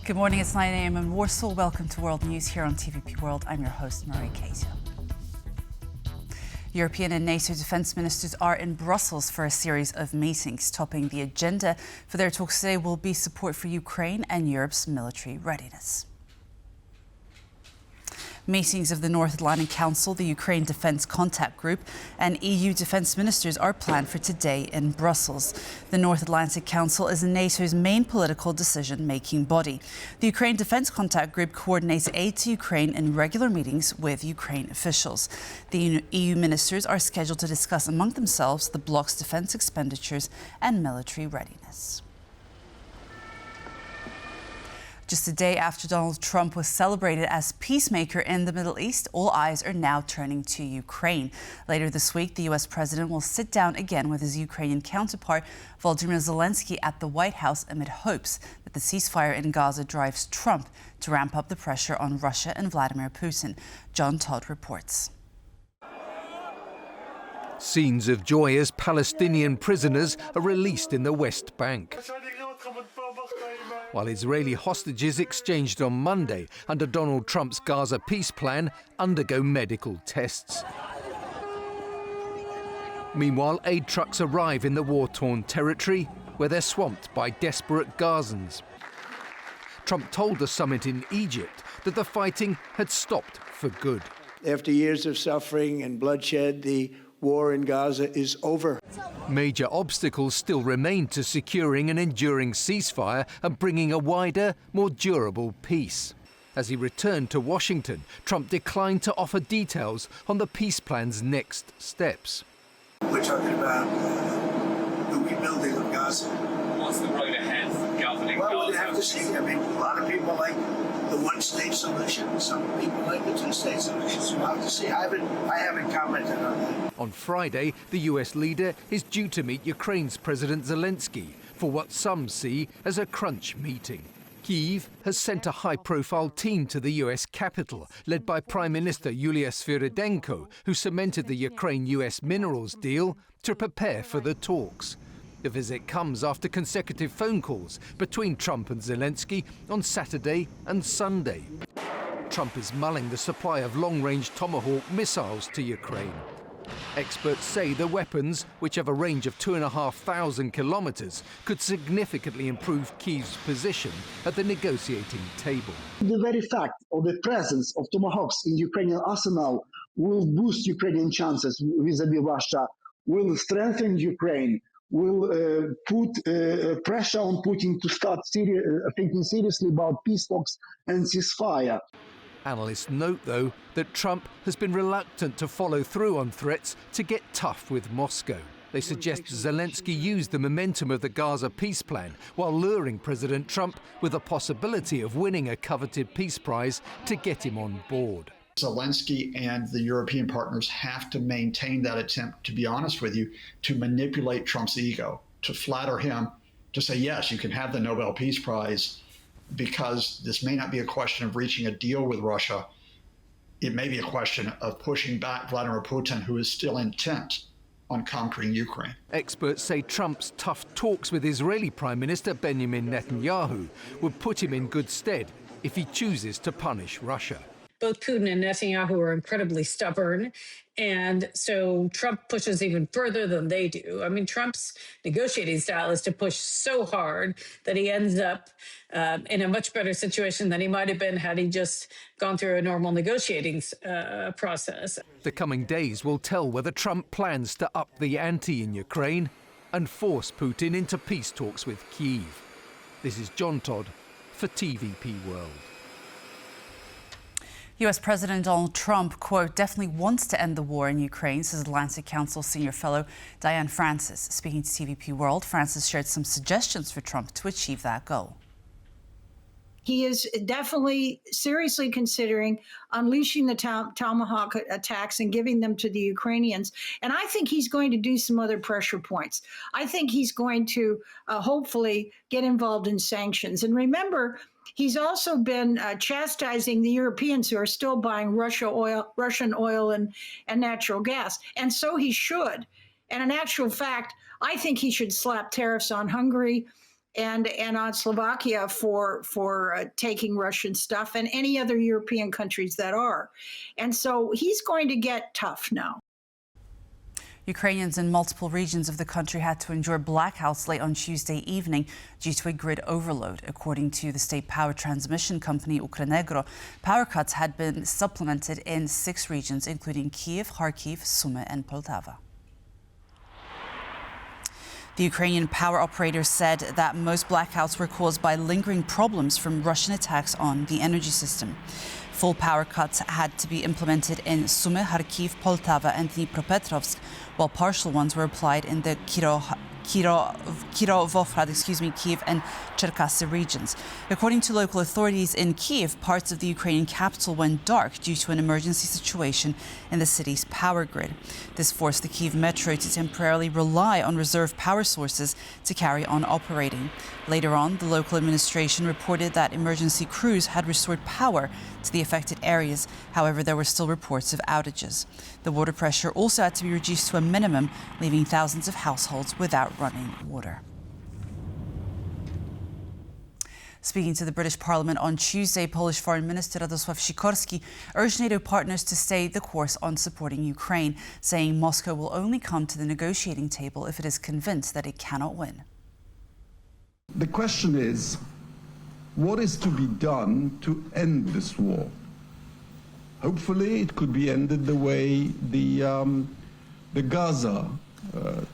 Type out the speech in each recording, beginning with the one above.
Good morning, it's 9 a.m. in Warsaw. Welcome to World News here on TVP World. I'm your host, Marie Casey. European and NATO defence ministers are in Brussels for a series of meetings. Topping the agenda for their talks today will be support for Ukraine and Europe's military readiness. Meetings of the North Atlantic Council, the Ukraine Defence Contact Group and EU defence ministers are planned for today in Brussels. The North Atlantic Council is NATO's main political decision-making body. The Ukraine Defence Contact Group coordinates aid to Ukraine in regular meetings with Ukraine officials. The EU ministers are scheduled to discuss among themselves the bloc's defence expenditures and military readiness. Just a day after Donald Trump was celebrated as peacemaker in the Middle East, all eyes are now turning to Ukraine. Later this week, the U.S. president will sit down again with his Ukrainian counterpart, Volodymyr Zelenskyy, at the White House amid hopes that the ceasefire in Gaza drives Trump to ramp up the pressure on Russia and Vladimir Putin. Todd reports. Scenes of joy as Palestinian prisoners are released in the West Bank, while Israeli hostages exchanged on Monday under Donald Trump's Gaza peace plan undergo medical tests. Meanwhile, aid trucks arrive in the war-torn territory where they're swamped by desperate Gazans. Trump told the summit in Egypt that the fighting had stopped for good. After years of suffering and bloodshed, the war in Gaza is over. Major obstacles still remain to securing an enduring ceasefire and bringing a wider, more durable peace. As he returned to Washington, Trump declined to offer details on the peace plan's next steps. We're talking about the rebuilding of Gaza. What's the road ahead for governing Gaza? Well, we'll have to see. I mean, a lot of people like the one-state solution. Some people like the two-state solution. So we'll have to see. I haven't commented on that. On Friday, the US leader is due to meet Ukraine's President Zelenskyy for what some see as a crunch meeting. Kyiv has sent a high-profile team to the US capital, led by Prime Minister Yulia Sviridenko, who cemented the Ukraine-US minerals deal to prepare for the talks. The visit comes after consecutive phone calls between Trump and Zelenskyy on Saturday and Sunday. Trump is mulling the supply of long-range Tomahawk missiles to Ukraine. Experts say the weapons, which have a range of 2,500 kilometers, could significantly improve Kyiv's position at the negotiating table. The very fact of the presence of Tomahawks in Ukrainian arsenal will boost Ukrainian chances vis-à-vis Russia, will strengthen Ukraine, will put pressure on Putin to start thinking seriously about peace talks and ceasefire. Analysts note, though, that Trump has been reluctant to follow through on threats to get tough with Moscow. They suggest Zelenskyy used the momentum of the Gaza peace plan while luring President Trump with the possibility of winning a coveted peace prize to get him on board. Zelenskyy and the European partners have to maintain that attempt, to be honest with you, to manipulate Trump's ego, to flatter him, to say, yes, you can have the Nobel Peace Prize, because this may not be a question of reaching a deal with Russia. It may be a question of pushing back Vladimir Putin, who is still intent on conquering Ukraine. Experts say Trump's tough talks with Israeli Prime Minister Benjamin Netanyahu would put him in good stead if he chooses to punish Russia. Both Putin and Netanyahu are incredibly stubborn, and so Trump pushes even further than they do. I mean, Trump's negotiating style is to push so hard that he ends up in a much better situation than he might have been had he just gone through a normal negotiating process. The coming days will tell whether Trump plans to up the ante in Ukraine and force Putin into peace talks with Kyiv. This is Todd for TVP World. U.S. President Donald Trump, quote, definitely wants to end the war in Ukraine, says Atlantic Council senior fellow Diane Francis. Speaking to TVP World, Francis shared some suggestions for Trump to achieve that goal. He is definitely seriously considering unleashing the Tomahawk attacks and giving them to the Ukrainians. And I think he's going to do some other pressure points. I think he's going to hopefully get involved in sanctions. And remember, he's also been chastising the Europeans who are still buying Russian oil and natural gas. And so he should. And in actual fact, I think he should slap tariffs on Hungary and on Slovakia for taking Russian stuff, and any other European countries that are. And so he's going to get tough now. Ukrainians in multiple regions of the country had to endure blackouts late on Tuesday evening due to a grid overload. According to the state power transmission company Ukrenergo, power cuts had been supplemented in 6 regions, including Kiev, Kharkiv, Sumy and Poltava. The Ukrainian power operator said that most blackouts were caused by lingering problems from Russian attacks on the energy system. Full power cuts had to be implemented in Sumy, Kharkiv, Poltava and Dnipropetrovsk, while partial ones were applied in the Kyiv and Cherkasy regions. According to local authorities in Kiev, parts of the Ukrainian capital went dark due to an emergency situation in the city's power grid. This forced the Kyiv metro to temporarily rely on reserve power sources to carry on operating. Later on, the local administration reported that emergency crews had restored power to the affected areas. However, there were still reports of outages. The water pressure also had to be reduced to a minimum, leaving thousands of households without running water. Speaking to the British Parliament on Tuesday, Polish Foreign Minister Radosław Sikorski urged NATO partners to stay the course on supporting Ukraine, saying Moscow will only come to the negotiating table if it is convinced that it cannot win. The question is, what is to be done to end this war? Hopefully it could be ended the way the Gaza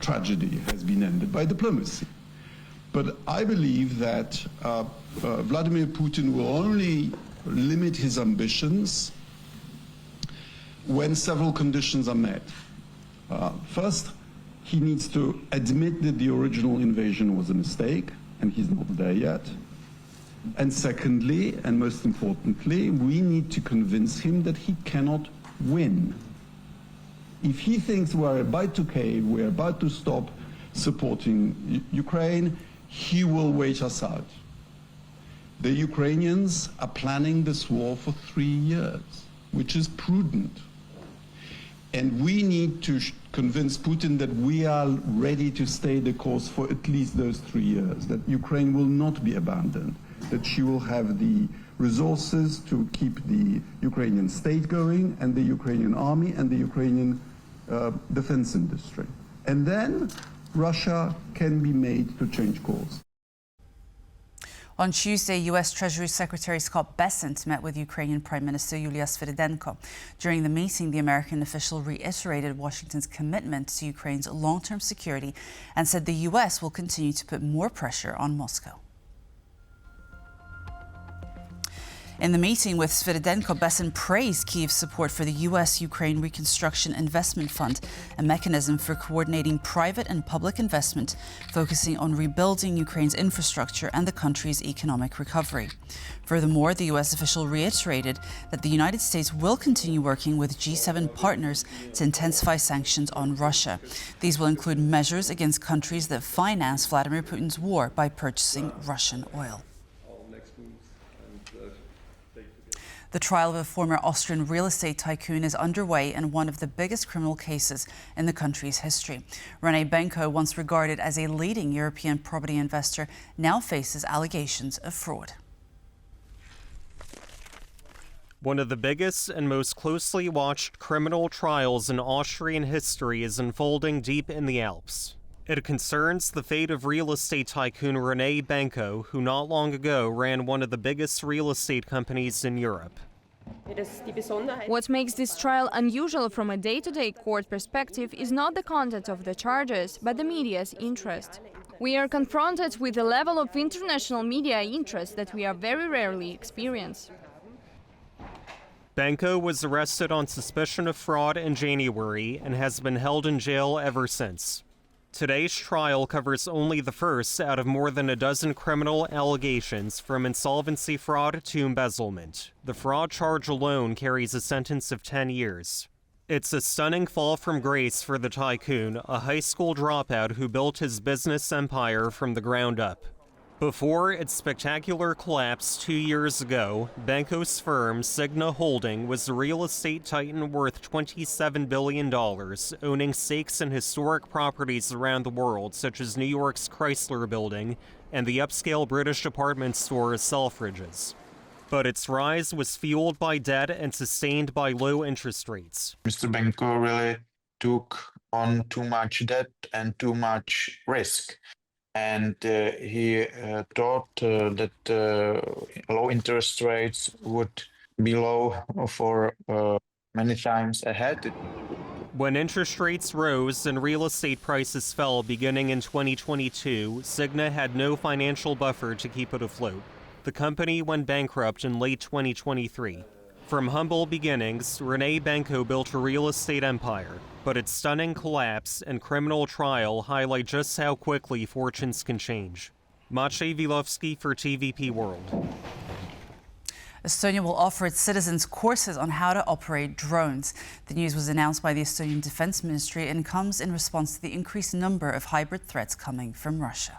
tragedy has been ended, by diplomacy. But I believe that Vladimir Putin will only limit his ambitions when several conditions are met. First, he needs to admit that the original invasion was a mistake, and he's not there yet. And secondly, and most importantly, we need to convince him that he cannot win. If he thinks we're about to cave, we're about to stop supporting Ukraine, he will wait us out. The Ukrainians are planning this war for 3 years, which is prudent. And we need to convince Putin that we are ready to stay the course for at least those 3 years, that Ukraine will not be abandoned, that she will have the resources to keep the Ukrainian state going, and the Ukrainian army and the Ukrainian defense industry. And then Russia can be made to change course. On Tuesday, U.S. Treasury Secretary Scott Bessent met with Ukrainian Prime Minister Yulia Sviridenko. During the meeting, the American official reiterated Washington's commitment to Ukraine's long-term security and said the U.S. will continue to put more pressure on Moscow. In the meeting with Sviridenko, Bessent praised Kyiv's support for the U.S.-Ukraine Reconstruction Investment Fund, a mechanism for coordinating private and public investment, focusing on rebuilding Ukraine's infrastructure and the country's economic recovery. Furthermore, the U.S. official reiterated that the United States will continue working with G7 partners to intensify sanctions on Russia. These will include measures against countries that finance Vladimir Putin's war by purchasing Russian oil. The trial of a former Austrian real estate tycoon is underway in one of the biggest criminal cases in the country's history. Rene Benko, once regarded as a leading European property investor, now faces allegations of fraud. One of the biggest and most closely watched criminal trials in Austrian history is unfolding deep in the Alps. It concerns the fate of real estate tycoon Rene Benko, who not long ago ran one of the biggest real estate companies in Europe. What makes this trial unusual from a day-to-day court perspective is not the content of the charges, but the media's interest. We are confronted with a level of international media interest that we are very rarely experience. Benko was arrested on suspicion of fraud in January and has been held in jail ever since. Today's trial covers only the first out of more than a dozen criminal allegations, from insolvency fraud to embezzlement. The fraud charge alone carries a sentence of 10 years. It's a stunning fall from grace for the tycoon, a high school dropout who built his business empire from the ground up. Before its spectacular collapse 2 years ago, Benko's firm, Signa Holding, was a real estate titan worth $27 billion, owning stakes in historic properties around the world, such as New York's Chrysler Building, and the upscale British department store Selfridges. But its rise was fueled by debt and sustained by low interest rates. Mr. Benko really took on too much debt and too much risk. And he thought that low interest rates would be low for many times ahead. When interest rates rose and real estate prices fell beginning in 2022, Cigna had no financial buffer to keep it afloat. The company went bankrupt in late 2023. From humble beginnings, Renee Benko built a real estate empire, but its stunning collapse and criminal trial highlight just how quickly fortunes can change. Maciej Wilowski for TVP World. Estonia will offer its citizens courses on how to operate drones. The news was announced by the Estonian Defense Ministry and comes in response to the increased number of hybrid threats coming from Russia.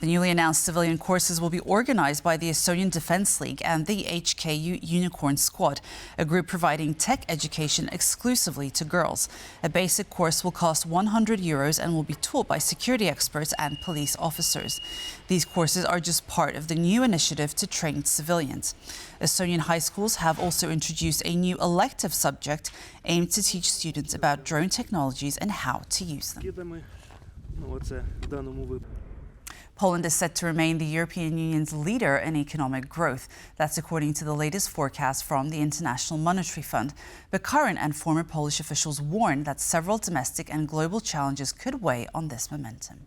The newly announced civilian courses will be organized by the Estonian Defence League and the HKU Unicorn Squad, a group providing tech education exclusively to girls. A basic course will cost €100 and will be taught by security experts and police officers. These courses are just part of the new initiative to train civilians. Estonian high schools have also introduced a new elective subject aimed to teach students about drone technologies and how to use them. Poland is set to remain the European Union's leader in economic growth. That's according to the latest forecast from the International Monetary Fund. But current and former Polish officials warn that several domestic and global challenges could weigh on this momentum.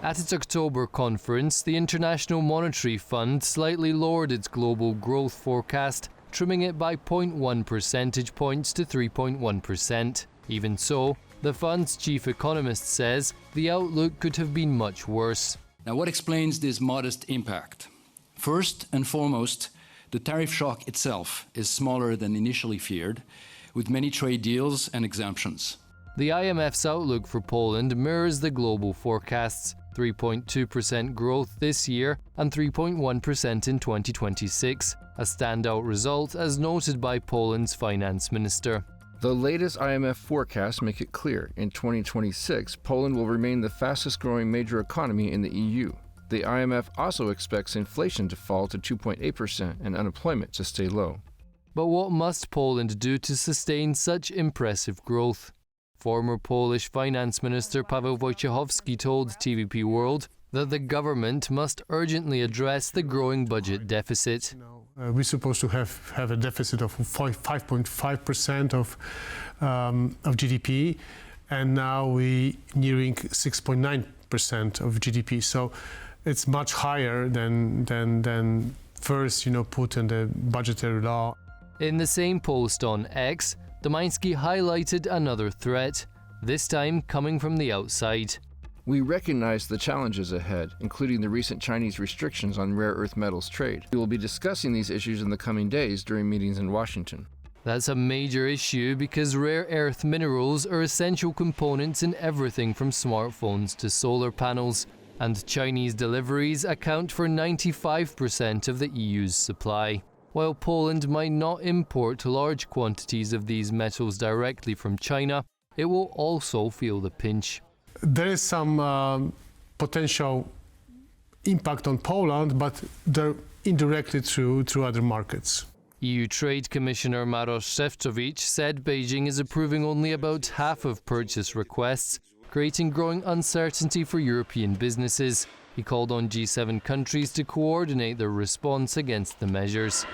At its October conference, the International Monetary Fund slightly lowered its global growth forecast, trimming it by 0.1 percentage points to 3.1%. Even so, the fund's chief economist says the outlook could have been much worse. Now, what explains this modest impact? First and foremost, the tariff shock itself is smaller than initially feared, with many trade deals and exemptions. The IMF's outlook for Poland mirrors the global forecasts: 3.2% growth this year and 3.1% in 2026, a standout result as noted by Poland's finance minister. The latest IMF forecasts make it clear in 2026, Poland will remain the fastest growing major economy in the EU. The IMF also expects inflation to fall to 2.8% and unemployment to stay low. But what must Poland do to sustain such impressive growth? Former Polish Finance Minister Paweł Wojciechowski told TVP World that the government must urgently address the growing budget deficit. We're supposed to have a deficit of 5.5% of GDP, and now we're nearing 6.9% of GDP. So it's much higher than first, put in the budgetary law. In the same post on X, Domański highlighted another threat, this time coming from the outside. We recognize the challenges ahead, including the recent Chinese restrictions on rare earth metals trade. We will be discussing these issues in the coming days during meetings in Washington. That's a major issue because rare earth minerals are essential components in everything from smartphones to solar panels, and Chinese deliveries account for 95% of the EU's supply. While Poland might not import large quantities of these metals directly from China, it will also feel the pinch. There is some potential impact on Poland, but they're indirectly through other markets. EU Trade Commissioner Maroš Šefčovič said Beijing is approving only about half of purchase requests, creating growing uncertainty for European businesses. He called on G7 countries to coordinate their response against the measures.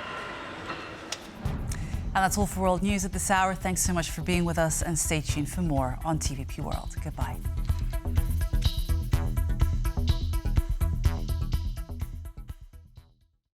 And that's all for World News at this hour. Thanks so much for being with us, and stay tuned for more on TVP World. Goodbye.